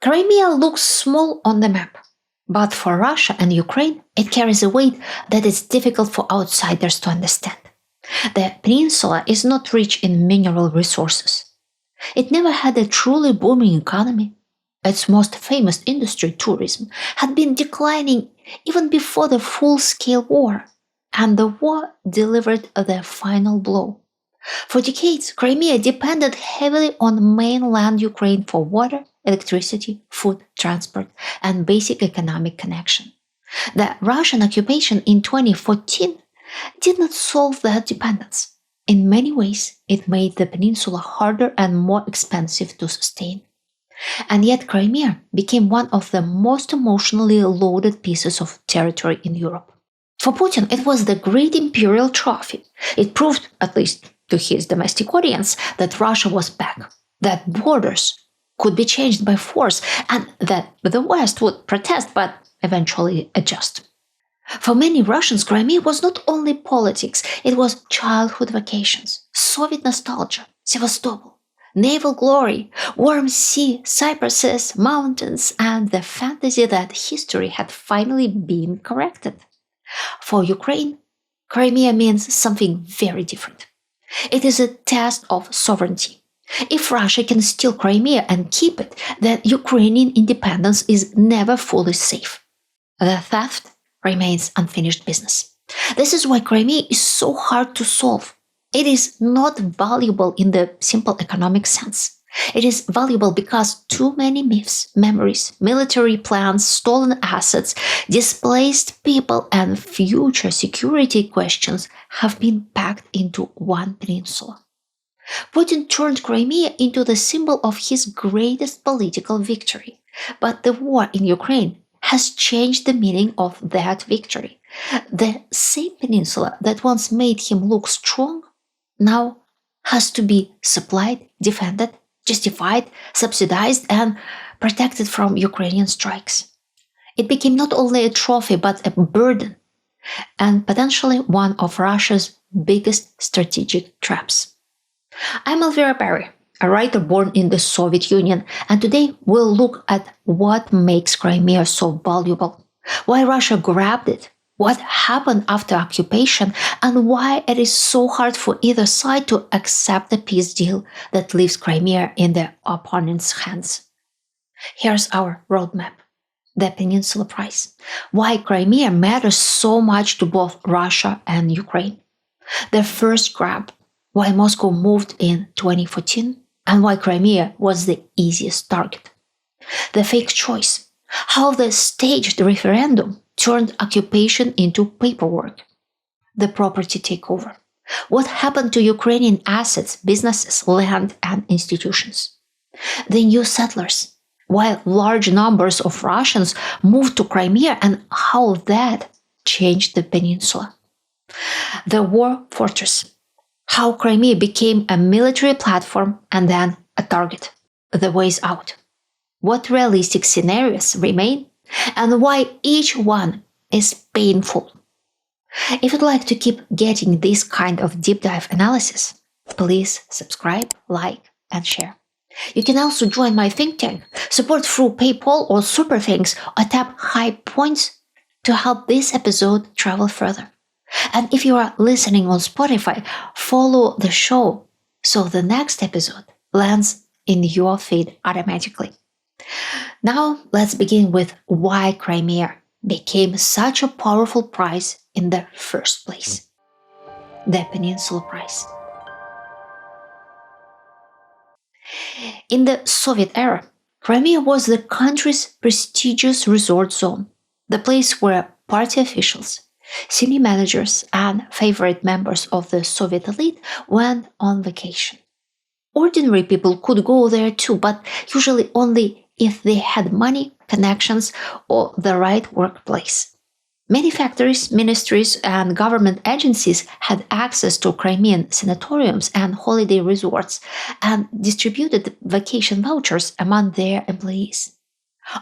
Crimea looks small on the map, but for Russia and Ukraine, it carries a weight that is difficult for outsiders to understand. The peninsula is not rich in mineral resources. It never had a truly booming economy. Its most famous industry, tourism, had been declining even before the full-scale war, and the war delivered the final blow. For decades, Crimea depended heavily on mainland Ukraine for water, electricity, food, transport, and basic economic connection. The Russian occupation in 2014 did not solve that dependence. In many ways, it made the peninsula harder and more expensive to sustain. And yet Crimea became one of the most emotionally loaded pieces of territory in Europe. For Putin, it was the great imperial trophy. It proved, at least to his domestic audience, that Russia was back, that borders could be changed by force, and that the West would protest but eventually adjust. For many Russians, Crimea was not only politics, it was childhood vacations, Soviet nostalgia, Sevastopol, naval glory, warm sea, cypresses, mountains, and the fantasy that history had finally been corrected. For Ukraine, Crimea means something very different. It is a test of sovereignty. If Russia can steal Crimea and keep it, then Ukrainian independence is never fully safe. The theft remains unfinished business. This is why Crimea is so hard to solve. It is not valuable in the simple economic sense. It is valuable because too many myths, memories, military plans, stolen assets, displaced people, and future security questions have been packed into one peninsula. Putin turned Crimea into the symbol of his greatest political victory, but the war in Ukraine has changed the meaning of that victory. The same peninsula that once made him look strong now has to be supplied, defended, justified, subsidized, and protected from Ukrainian strikes. It became not only a trophy but a burden, and potentially one of Russia's biggest strategic traps. I'm Elvira Bary, a writer born in the Soviet Union, and today we'll look at what makes Crimea so valuable, why Russia grabbed it, what happened after occupation, and why it is so hard for either side to accept a peace deal that leaves Crimea in the opponent's hands. Here's our roadmap. The Peninsula Prize. Why Crimea matters so much to both Russia and Ukraine. The first grab. Why Moscow moved in 2014 and why Crimea was the easiest target. The fake choice. How the staged referendum turned occupation into paperwork. The property takeover. What happened to Ukrainian assets, businesses, land, and institutions. The new settlers. Why large numbers of Russians moved to Crimea and how that changed the peninsula. The war fortress. How Crimea became a military platform and then a target. The ways out. What realistic scenarios remain and why each one is painful. If you'd like to keep getting this kind of deep dive analysis, please subscribe, like, and share. You can also join my think tank, support through PayPal or Super Thanks, or tap high points to help this episode travel further. And if you are listening on Spotify, follow the show so the next episode lands in your feed automatically. Now let's begin with why Crimea became such a powerful prize in the first place. The Peninsula Prize. In the Soviet era, Crimea was the country's prestigious resort zone, the place where party officials, senior managers, and favorite members of the Soviet elite went on vacation. Ordinary people could go there too, but usually only if they had money, connections, or the right workplace. Many factories, ministries, and government agencies had access to Crimean sanatoriums and holiday resorts and distributed vacation vouchers among their employees.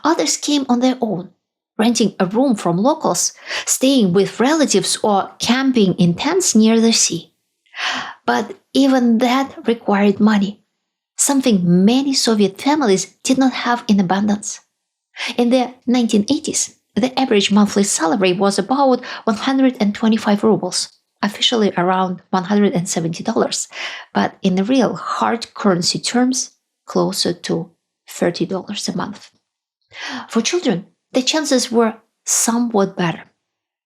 Others came on their own, renting a room from locals, staying with relatives, or camping in tents near the sea. But even that required money. something many Soviet families did not have in abundance. In the 1980s, the average monthly salary was about 125 rubles, officially around $170, but in real hard currency terms, closer to $30 a month. For children, the chances were somewhat better.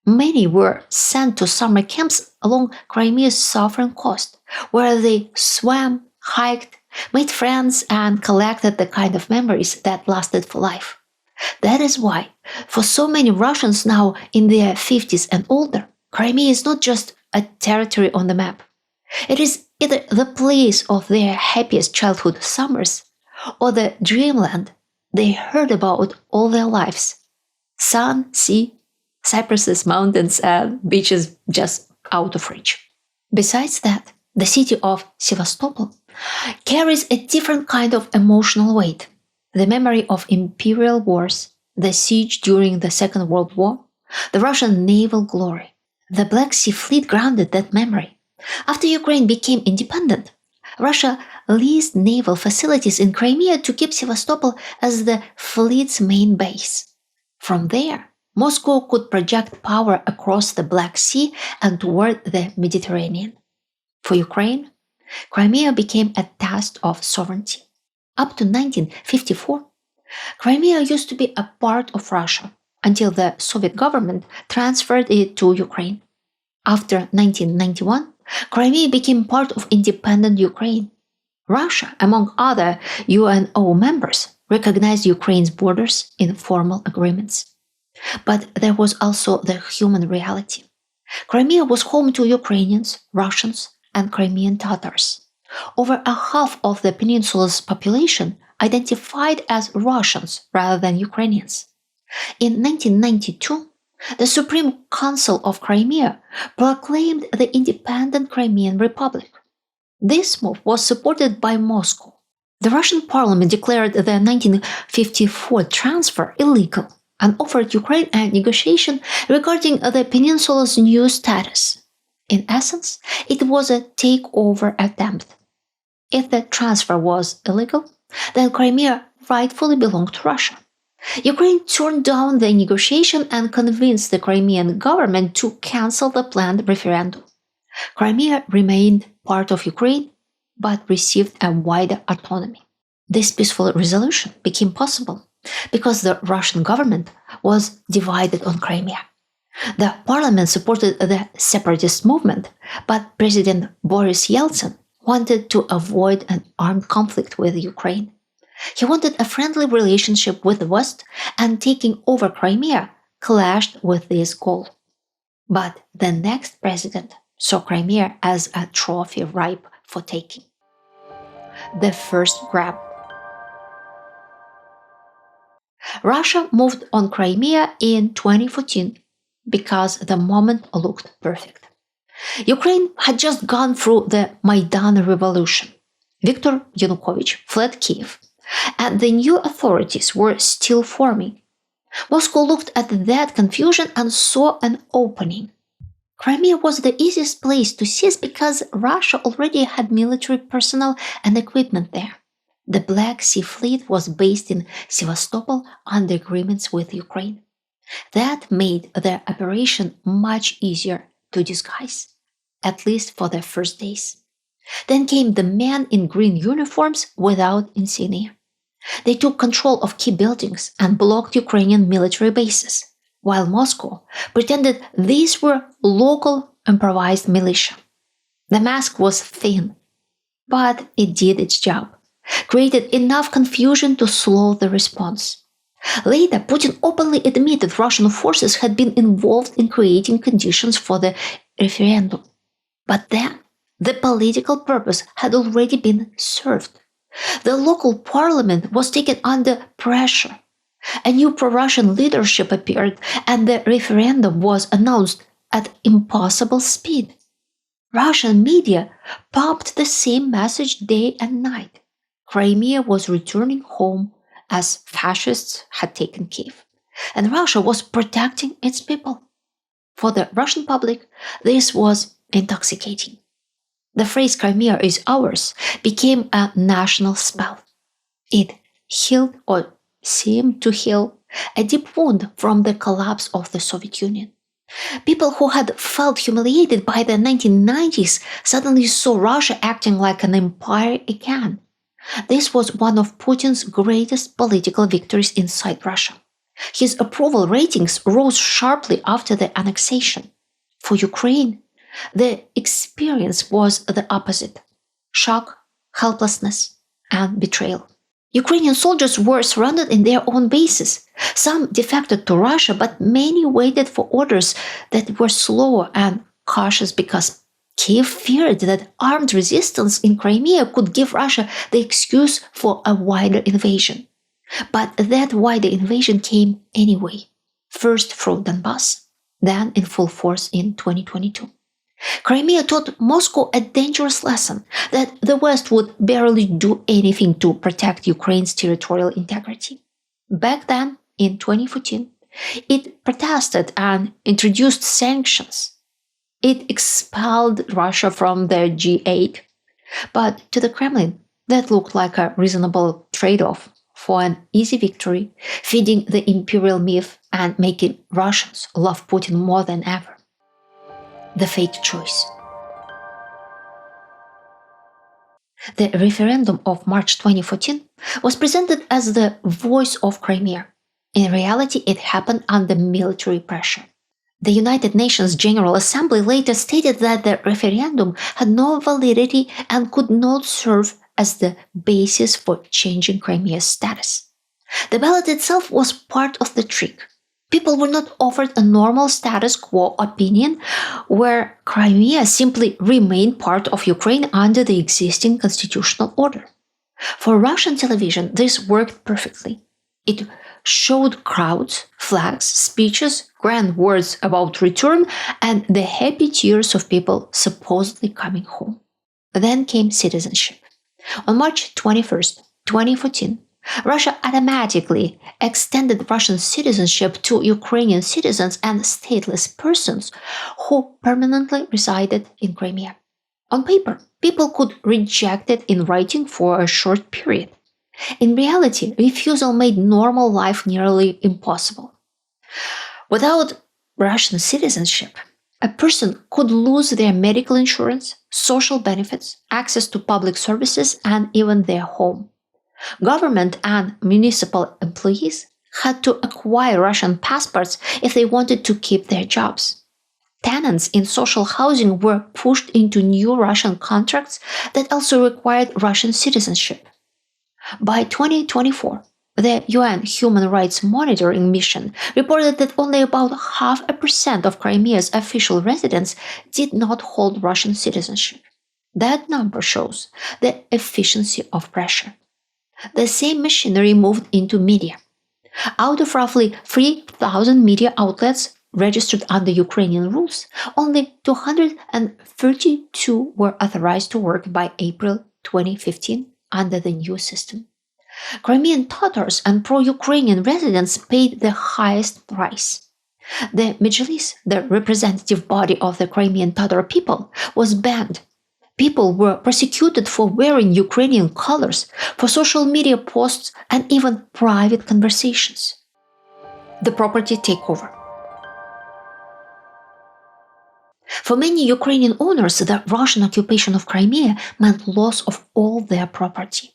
Many were sent to summer camps along Crimea's southern coast, where they swam, hiked, made friends, and collected the kind of memories that lasted for life. That is why, for so many Russians now in their 50s and older, Crimea is not just a territory on the map. It is either the place of their happiest childhood summers or the dreamland they heard about all their lives. Sun, sea, cypresses, mountains, and beaches just out of reach. Besides that, the city of Sevastopol carries a different kind of emotional weight. The memory of imperial wars, the siege during the Second World War, the Russian naval glory. The Black Sea Fleet grounded that memory. After Ukraine became independent, Russia leased naval facilities in Crimea to keep Sevastopol as the fleet's main base. From there, Moscow could project power across the Black Sea and toward the Mediterranean. For Ukraine, Crimea became a test of sovereignty. Up to 1954, Crimea used to be a part of Russia until the Soviet government transferred it to Ukraine. After 1991, Crimea became part of independent Ukraine. Russia, among other UNO members, recognized Ukraine's borders in formal agreements. But there was also the human reality. Crimea was home to Ukrainians, Russians, and Crimean Tatars. Over a half of the peninsula's population identified as Russians rather than Ukrainians. In 1992, the Supreme Council of Crimea proclaimed the independent Crimean Republic. This move was supported by Moscow. The Russian parliament declared the 1954 transfer illegal and offered Ukraine a negotiation regarding the peninsula's new status. In essence, it was a takeover attempt. If the transfer was illegal, then Crimea rightfully belonged to Russia. Ukraine turned down the negotiation and convinced the Crimean government to cancel the planned referendum. Crimea remained part of Ukraine, but received a wider autonomy. This peaceful resolution became possible because the Russian government was divided on Crimea. The parliament supported the separatist movement, but President Boris Yeltsin wanted to avoid an armed conflict with Ukraine. He wanted a friendly relationship with the West, and taking over Crimea clashed with this goal. But the next president saw Crimea as a trophy ripe for taking. The first grab. Russia moved on Crimea in 2014 because the moment looked perfect. Ukraine had just gone through the Maidan revolution. Viktor Yanukovych fled Kiev, and the new authorities were still forming. Moscow looked at that confusion and saw an opening. Crimea was the easiest place to seize because Russia already had military personnel and equipment there. The Black Sea Fleet was based in Sevastopol under agreements with Ukraine. That made the operation much easier to disguise, at least for the first days. Then came the men in green uniforms without insignia. They took control of key buildings and blocked Ukrainian military bases, while Moscow pretended these were local improvised militia. The mask was thin, but it did its job, created enough confusion to slow the response. Later, Putin openly admitted Russian forces had been involved in creating conditions for the referendum. But then, the political purpose had already been served. The local parliament was taken under pressure. A new pro-Russian leadership appeared, and the referendum was announced at impossible speed. Russian media pumped the same message day and night. Crimea was returning home as fascists had taken Kiev, and Russia was protecting its people. For the Russian public, this was intoxicating. The phrase Crimea is ours became a national spell. It healed or seemed to heal a deep wound from the collapse of the Soviet Union. People who had felt humiliated by the 1990s suddenly saw Russia acting like an empire again. This was one of Putin's greatest political victories inside Russia. His approval ratings rose sharply after the annexation. For Ukraine, the experience was the opposite: shock, helplessness, and betrayal. Ukrainian soldiers were surrounded in their own bases. Some defected to Russia, but many waited for orders that were slow and cautious because Kiev feared that armed resistance in Crimea could give Russia the excuse for a wider invasion. But that wider invasion came anyway, first through Donbass, then in full force in 2022. Crimea taught Moscow a dangerous lesson that the West would barely do anything to protect Ukraine's territorial integrity. Back then, in 2014, it protested and introduced sanctions. It expelled Russia from the G8. But to the Kremlin, that looked like a reasonable trade-off for an easy victory, feeding the imperial myth and making Russians love Putin more than ever. The fate choice. The referendum of March 2014 was presented as the voice of Crimea. In reality, it happened under military pressure. The United Nations General Assembly later stated that the referendum had no validity and could not serve as the basis for changing Crimea's status. The ballot itself was part of the trick. People were not offered a normal status quo opinion where Crimea simply remained part of Ukraine under the existing constitutional order. For Russian television, this worked perfectly. It showed crowds, flags, speeches, grand words about return, and the happy tears of people supposedly coming home. Then came citizenship. On March 21st, 2014, Russia automatically extended Russian citizenship to Ukrainian citizens and stateless persons who permanently resided in Crimea. On paper, people could reject it in writing for a short period. In reality, refusal made normal life nearly impossible. Without Russian citizenship, a person could lose their medical insurance, social benefits, access to public services, and even their home. Government and municipal employees had to acquire Russian passports if they wanted to keep their jobs. Tenants in social housing were pushed into new Russian contracts that also required Russian citizenship. By 2024, the UN Human Rights Monitoring Mission reported that only about 0.5% of Crimea's official residents did not hold Russian citizenship. That number shows the efficiency of pressure. The same machinery moved into media. Out of roughly 3,000 media outlets registered under Ukrainian rules, only 232 were authorized to work by April 2015 under the new system. Crimean Tatars and pro-Ukrainian residents paid the highest price. The Majlis, the representative body of the Crimean Tatar people, was banned. People were prosecuted for wearing Ukrainian colors, for social media posts, and even private conversations. The property takeover. For many Ukrainian owners, the Russian occupation of Crimea meant loss of all their property.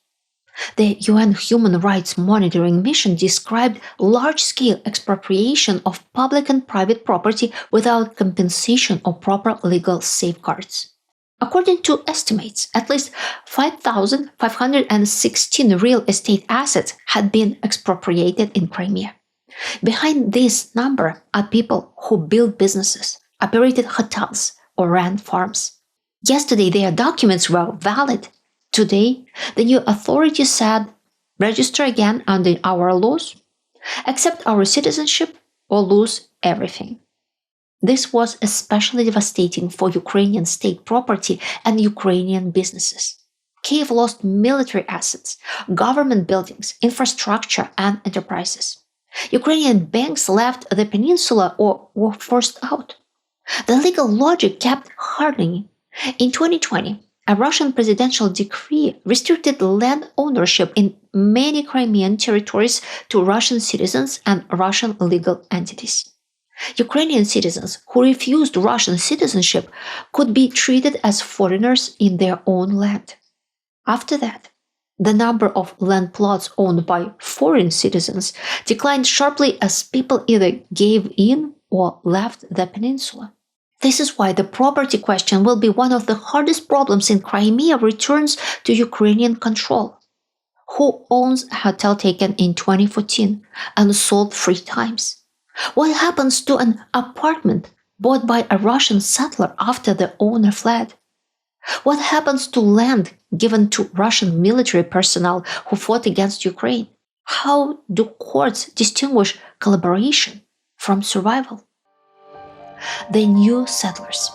The UN Human Rights Monitoring Mission described large-scale expropriation of public and private property without compensation or proper legal safeguards. According to estimates, at least 5,516 real estate assets had been expropriated in Crimea. Behind this number are people who built businesses, operated hotels, or ran farms. Yesterday, their documents were valid. Today, the new authorities said, register again under our laws, accept our citizenship, or lose everything. This was especially devastating for Ukrainian state property and Ukrainian businesses. Kiev lost military assets, government buildings, infrastructure, and enterprises. Ukrainian banks left the peninsula or were forced out. The legal logic kept hardening. In 2020, A Russian presidential decree restricted land ownership in many Crimean territories to Russian citizens and Russian legal entities. Ukrainian citizens who refused Russian citizenship could be treated as foreigners in their own land. After that, the number of land plots owned by foreign citizens declined sharply as people either gave in or left the peninsula. This is why the property question will be one of the hardest problems in Crimea returns to Ukrainian control. Who owns a hotel taken in 2014 and sold 3 times? What happens to an apartment bought by a Russian settler after the owner fled? What happens to land given to Russian military personnel who fought against Ukraine? How do courts distinguish collaboration from survival? The new settlers.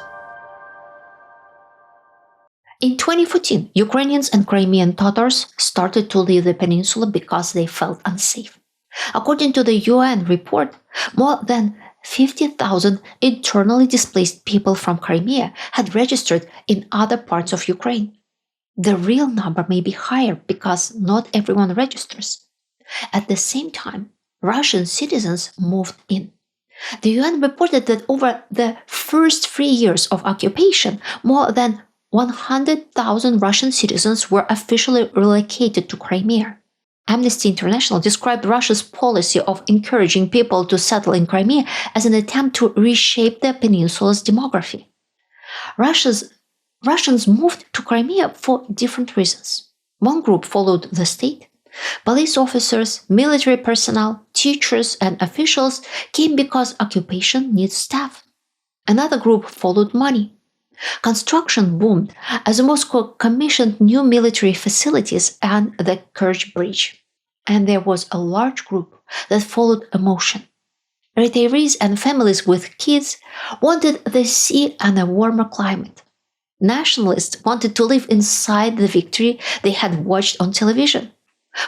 In 2014, Ukrainians and Crimean Tatars started to leave the peninsula because they felt unsafe. According to the UN report, more than 50,000 internally displaced people from Crimea had registered in other parts of Ukraine. The real number may be higher because not everyone registers. At the same time, Russian citizens moved in. The UN reported that over the first 3 years of occupation, more than 100,000 Russian citizens were officially relocated to Crimea. Amnesty International described Russia's policy of encouraging people to settle in Crimea as an attempt to reshape the peninsula's demography. Russians moved to Crimea for different reasons. One group followed the state. Police officers, military personnel, teachers, and officials came because occupation needs staff. Another group followed money. Construction boomed as Moscow commissioned new military facilities and the Kerch Bridge. And there was a large group that followed emotion. Retirees and families with kids wanted the sea and a warmer climate. Nationalists wanted to live inside the victory they had watched on television.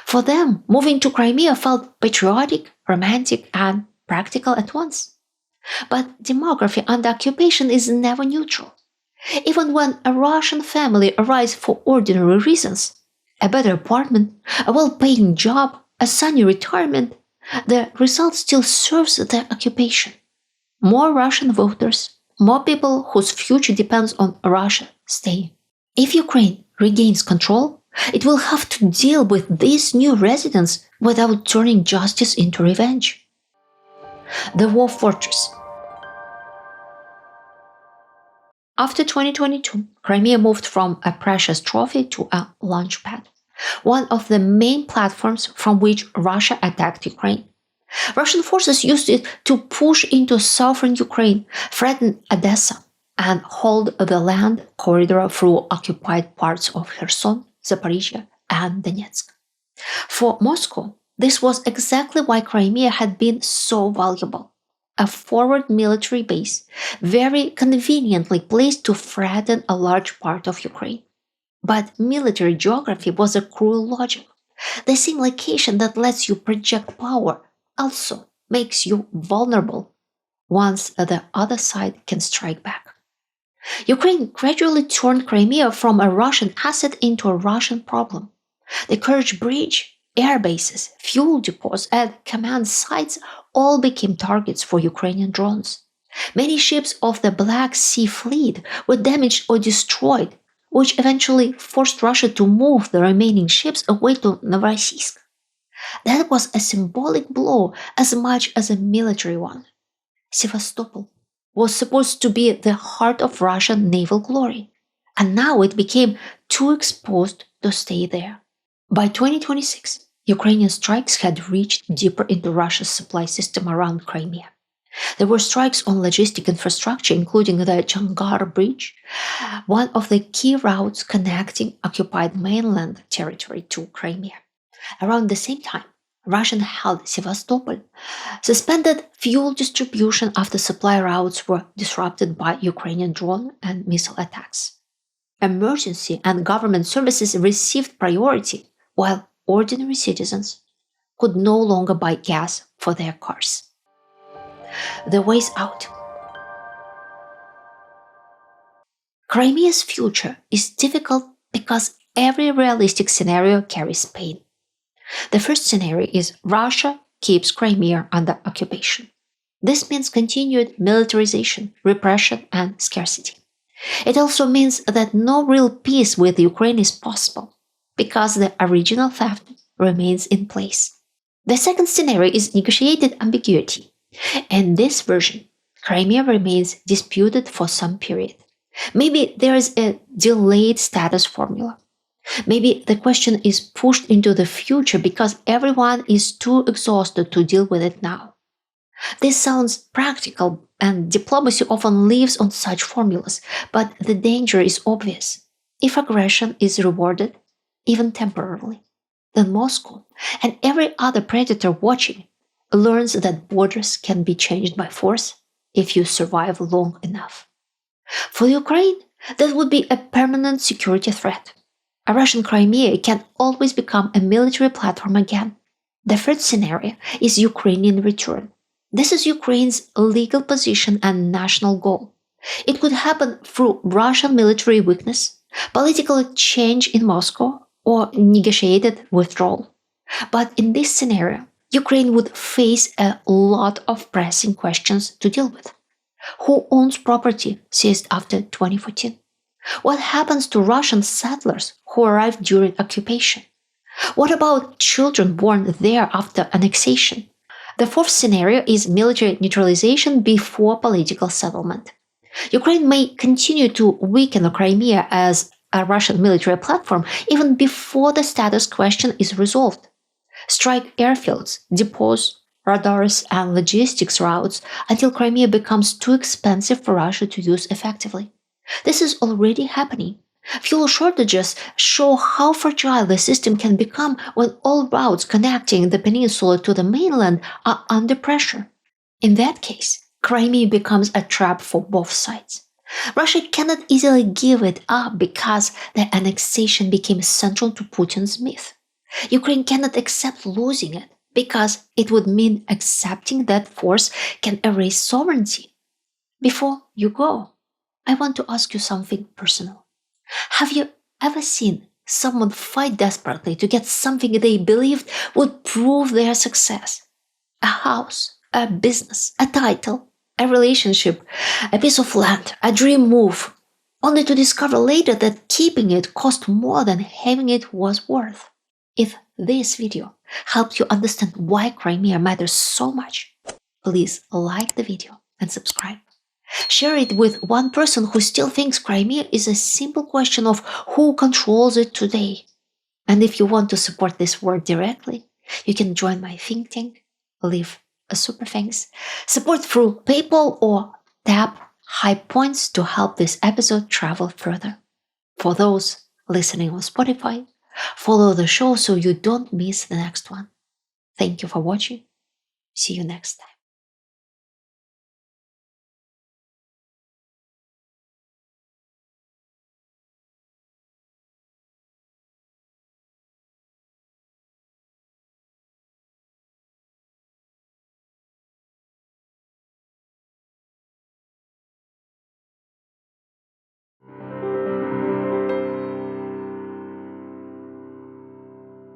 For them, moving to Crimea felt patriotic, romantic, and practical at once. But demography under occupation is never neutral. Even when a Russian family arrives for ordinary reasons, a better apartment, a well-paying job, a sunny retirement, the result still serves the occupation. More Russian voters, more people whose future depends on Russia stay. If Ukraine regains control, it will have to deal with these new residents without turning justice into revenge. The War Fortress. After 2022, Crimea moved from a precious trophy to a launchpad, one of the main platforms from which Russia attacked Ukraine. Russian forces used it to push into southern Ukraine, threaten Odessa, and hold the land corridor through occupied parts of Kherson, Zaporizhia, and Donetsk. For Moscow, this was exactly why Crimea had been so valuable. A forward military base, very conveniently placed to threaten a large part of Ukraine. But military geography was a cruel logic. The same location that lets you project power also makes you vulnerable once the other side can strike back. Ukraine gradually turned Crimea from a Russian asset into a Russian problem. The Kerch Bridge, air bases, fuel depots, and command sites all became targets for Ukrainian drones. Many ships of the Black Sea Fleet were damaged or destroyed, which eventually forced Russia to move the remaining ships away to Novorossiysk. That was a symbolic blow as much as a military one. Sevastopol was supposed to be the heart of Russian naval glory, and now it became too exposed to stay there. By 2026, Ukrainian strikes had reached deeper into Russia's supply system around Crimea. There were strikes on logistic infrastructure, including the Changar Bridge, one of the key routes connecting occupied mainland territory to Crimea. Around the same time, Russian-held Sevastopol suspended fuel distribution after supply routes were disrupted by Ukrainian drone and missile attacks. Emergency and government services received priority, while ordinary citizens could no longer buy gas for their cars. The ways out. Crimea's future is difficult because every realistic scenario carries pain. The first scenario is Russia keeps Crimea under occupation. This means continued militarization, repression, and scarcity. It also means that no real peace with Ukraine is possible, because the original theft remains in place. The second scenario is negotiated ambiguity. In this version, Crimea remains disputed for some period. Maybe there is a delayed status formula. Maybe the question is pushed into the future because everyone is too exhausted to deal with it now. This sounds practical, and diplomacy often lives on such formulas, but the danger is obvious. If aggression is rewarded, even temporarily, then Moscow and every other predator watching learns that borders can be changed by force if you survive long enough. For Ukraine, that would be a permanent security threat. A Russian Crimea can always become a military platform again. The third scenario is Ukrainian return. This is Ukraine's legal position and national goal. It could happen through Russian military weakness, political change in Moscow, or negotiated withdrawal. But in this scenario, Ukraine would face a lot of pressing questions to deal with. Who owns property seized after 2014? What happens to Russian settlers who arrived during occupation? What about children born there after annexation? The fourth scenario is military neutralization before political settlement. Ukraine may continue to weaken Crimea as a Russian military platform even before the status question is resolved. Strike airfields, depots, radars, and logistics routes until Crimea becomes too expensive for Russia to use effectively. This is already happening. Fuel shortages show how fragile the system can become when all routes connecting the peninsula to the mainland are under pressure. In that case, Crimea becomes a trap for both sides. Russia cannot easily give it up because the annexation became central to Putin's myth. Ukraine cannot accept losing it because it would mean accepting that force can erase sovereignty. Before you go, I want to ask you something personal. Have you ever seen someone fight desperately to get something they believed would prove their success? A house, a business, a title, a relationship, a piece of land, a dream move, only to discover later that keeping it cost more than having it was worth. If this video helped you understand why Crimea matters so much, please like the video and subscribe. Share it with one person who still thinks Crimea is a simple question of who controls it today. And if you want to support this work directly, you can join my think tank, leave a super thanks, support through PayPal, or tap high points to help this episode travel further. For those listening on Spotify, follow the show so you don't miss the next one. Thank you for watching. See you next time.